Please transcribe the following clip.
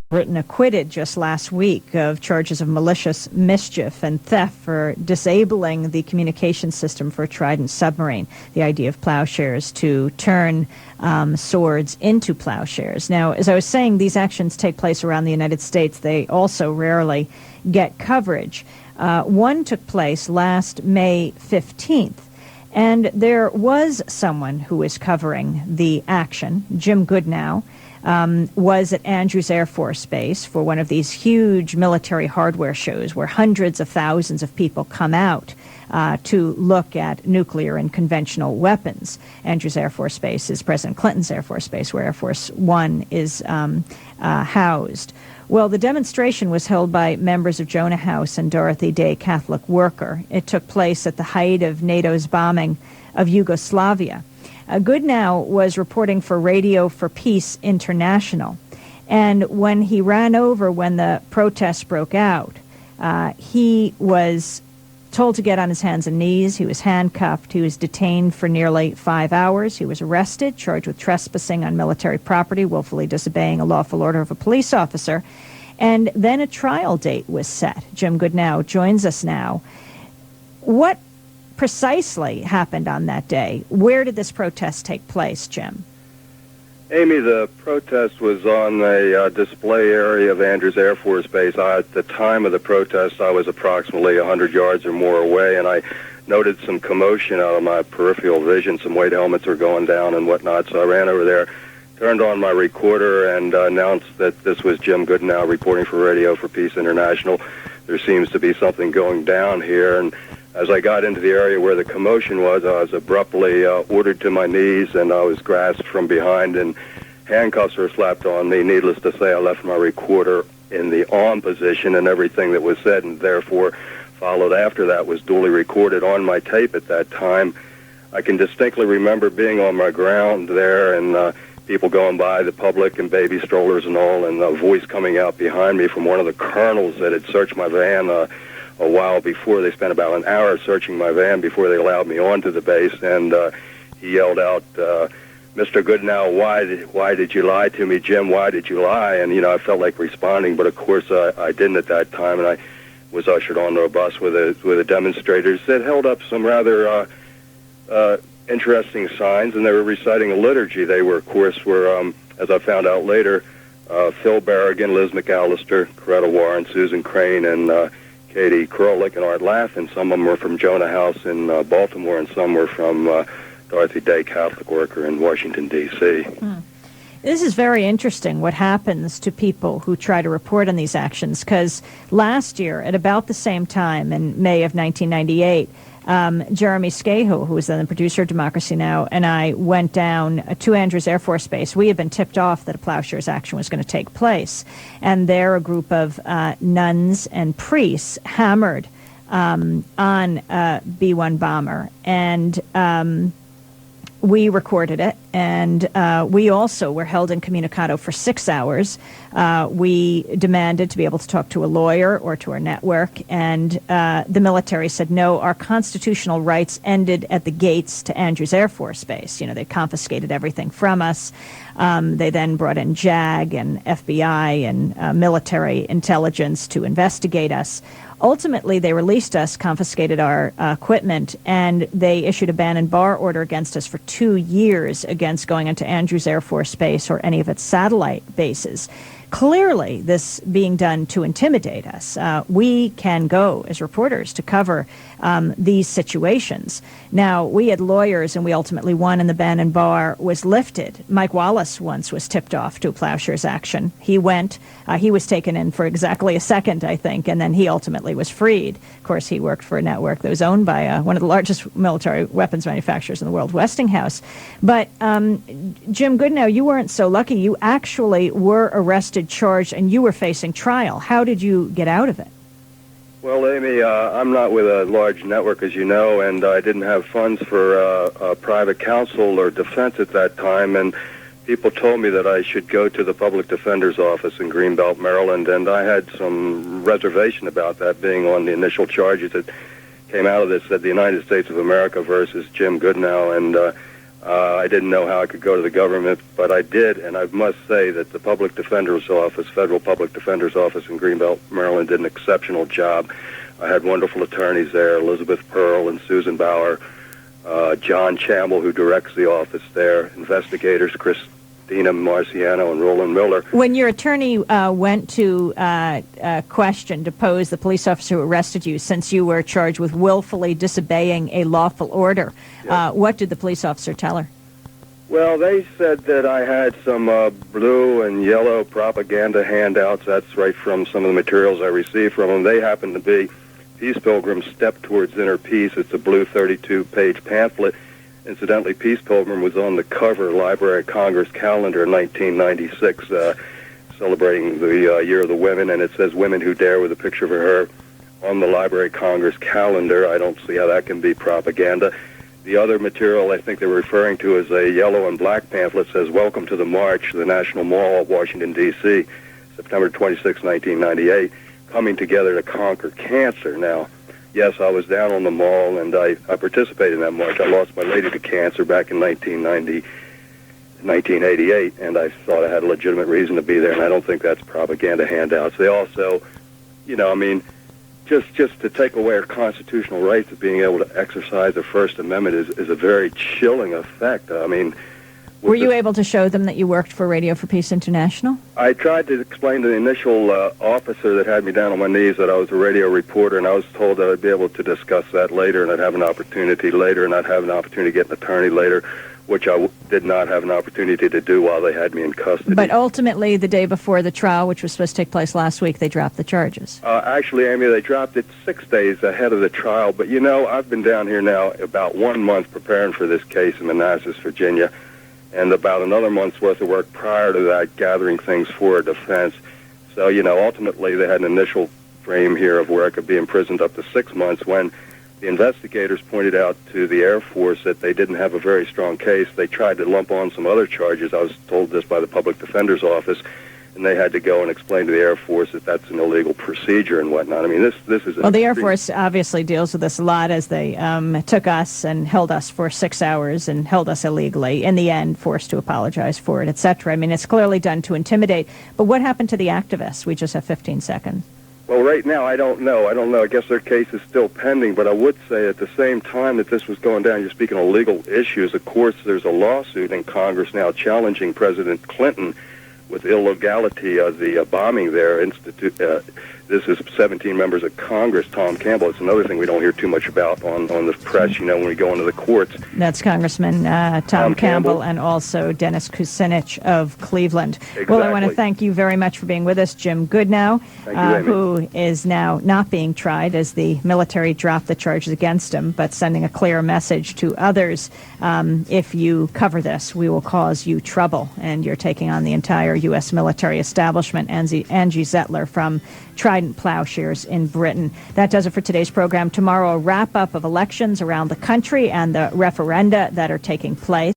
Britain acquitted just last week of charges of malicious mischief and theft for disabling the communication system for a Trident submarine. The idea of plowshares to turn swords into plowshares. Now, as I was saying, these actions take place around the United States. They also rarely get coverage. One took place last May 15th. And there was someone who was covering the action. Jim Goodnow was at Andrews Air Force Base for one of these huge military hardware shows where hundreds of thousands of people come out to look at nuclear and conventional weapons. Andrews Air Force Base is President Clinton's Air Force Base, where Air Force One is housed. Well, the demonstration was held by members of Jonah House and Dorothy Day Catholic Worker. It took place at the height of NATO's bombing of Yugoslavia. Goodnow was reporting for Radio for Peace International. And when he ran over when the protests broke out, he was told to get on his hands and knees. He was handcuffed. He was detained for nearly 5 hours. He was arrested, charged with trespassing on military property, willfully disobeying a lawful order of a police officer. And then a trial date was set. Jim Goodnow joins us now. What precisely happened on that day? Where did this protest take place, Jim? Amy, the protest was on a display area of Andrews Air Force Base. At the time of the protest, I was approximately 100 yards or more away, and I noted some commotion out of my peripheral vision. Some white helmets were going down and whatnot, so I ran over there, turned on my recorder, and announced that this was Jim Goodnow reporting for Radio for Peace International. There seems to be something going down here, and as I got into the area where the commotion was, I was abruptly ordered to my knees, and I was grasped from behind, and handcuffs were slapped on me. Needless to say, I left my recorder in the on position, and everything that was said and therefore followed after that was duly recorded on my tape at that time. I can distinctly remember being on my ground there, and people going by, the public and baby strollers and all, and a voice coming out behind me from one of the colonels that had searched my van a while before. They spent about an hour searching my van before they allowed me onto the base, and he yelled out, "Mr. Goodnow, why did you lie to me, Jim? Why did you lie?" And I felt like responding, but of course I didn't at that time, and I was ushered onto a bus with the demonstrators that held up some rather interesting signs, and they were reciting a liturgy. They were, of course, as I found out later, Phil Berrigan, Liz McAllister, Coretta Warren, Susan Crane, and Katie Krolik and Art Laff, and some of them were from Jonah House in Baltimore, and some were from Dorothy Day Catholic Worker in Washington, D.C. This is very interesting, what happens to people who try to report on these actions, because last year, at about the same time, in May of 1998, Jeremy Scahill, who was then the producer of Democracy Now!, and I went down to Andrews Air Force Base. We had been tipped off that a plowshares action was going to take place, and there a group of nuns and priests hammered on a B-1 bomber, and we recorded it, and we also were held incommunicado for 6 hours. We demanded to be able to talk to a lawyer or to our network, and the military said, no, our constitutional rights ended at the gates to Andrews Air Force Base. They confiscated everything from us. They then brought in JAG and FBI and military intelligence to investigate us. Ultimately, they released us, confiscated our equipment, and they issued a ban and bar order against us for 2 years against going into Andrews Air Force Base or any of its satellite bases. Clearly, this being done to intimidate us. We can go as reporters to cover these situations. Now, we had lawyers, and we ultimately won, and the ban and bar was lifted. Mike Wallace once was tipped off to a plowshares action. He went. He was taken in for exactly a second, I think, and then he ultimately was freed. Of course, he worked for a network that was owned by one of the largest military weapons manufacturers in the world, Westinghouse. But Jim Goodnow, you weren't so lucky. You actually were arrested, charged, and you were facing trial. How did you get out of it? Well, Amy, I'm not with a large network, as you know, and I didn't have funds for a private counsel or defense at that time, and people told me that I should go to the public defender's office in Greenbelt, Maryland, and I had some reservation about that, being on the initial charges that came out of this, that the United States of America versus Jim Goodnow, and I didn't know how I could go to the government, but I did, and I must say that the Public Defender's Office, Federal Public Defender's Office in Greenbelt, Maryland, did an exceptional job. I had wonderful attorneys there, Elizabeth Pearl and Susan Bauer, John Chamble, who directs the office there, investigators Christina Marciano and Roland Miller. When your attorney went to depose the police officer who arrested you, since you were charged with willfully disobeying a lawful order, what did the police officer tell her? Well, they said that I had some blue and yellow propaganda handouts. That's right from some of the materials I received from them. They happened to be Peace Pilgrim's Step Towards Inner Peace. It's a blue 32-page pamphlet. Incidentally, Peace Pilgrim was on the cover Library of Congress calendar in 1996, celebrating the Year of the Women, and it says Women Who Dare with a picture of her on the Library of Congress calendar. I don't see how that can be propaganda. The other material I think they were referring to is a yellow and black pamphlet. Says, Welcome to the March, the National Mall of Washington, D.C., September 26, 1998, coming together to conquer cancer. Now, yes, I was down on the mall, and I participated in that march. I lost my lady to cancer back in 1988, and I thought I had a legitimate reason to be there, and I don't think that's propaganda handouts. They also, just to take away our constitutional rights of being able to exercise the First Amendment is a very chilling effect. Were you able to show them that you worked for Radio for Peace International? I tried to explain to the initial officer that had me down on my knees that I was a radio reporter, and I was told that I'd be able to discuss that later, and I'd have an opportunity later, and I'd have an opportunity to get an attorney later, which I did not have an opportunity to do while they had me in custody. But ultimately, the day before the trial, which was supposed to take place last week, they dropped the charges. Actually, Amy, they dropped it 6 days ahead of the trial. But, I've been down here now about 1 month preparing for this case in Manassas, Virginia, and about another month's worth of work prior to that gathering things for a defense. So, ultimately they had an initial frame here of where I could be imprisoned up to 6 months when the investigators pointed out to the Air Force that they didn't have a very strong case. They tried to lump on some other charges. I was told this by the Public Defender's Office, and they had to go and explain to the Air Force that that's an illegal procedure and whatnot. This is... Well, the Air Force obviously deals with this a lot, as they took us and held us for 6 hours and held us illegally, in the end forced to apologize for it, etc. It's clearly done to intimidate. But what happened to the activists? We just have 15 seconds. Well, right now, I don't know. I guess their case is still pending, but I would say at the same time that this was going down, you're speaking of legal issues. Of course, there's a lawsuit in Congress now challenging President Clinton with illegality of the bombing there. This is 17 members of Congress, Tom Campbell. It's another thing we don't hear too much about on the press, when we go into the courts. That's Congressman Tom Campbell and also Dennis Kucinich of Cleveland. Exactly. Well, I want to thank you very much for being with us, Jim Goodnow, who is now not being tried as the military dropped the charges against him, but sending a clear message to others. If you cover this, we will cause you trouble, and you're taking on the entire U.S. military establishment. Angie Zettler from Trident Plowshares in Britain. That does it for today's program. Tomorrow, a wrap-up of elections around the country and the referenda that are taking place.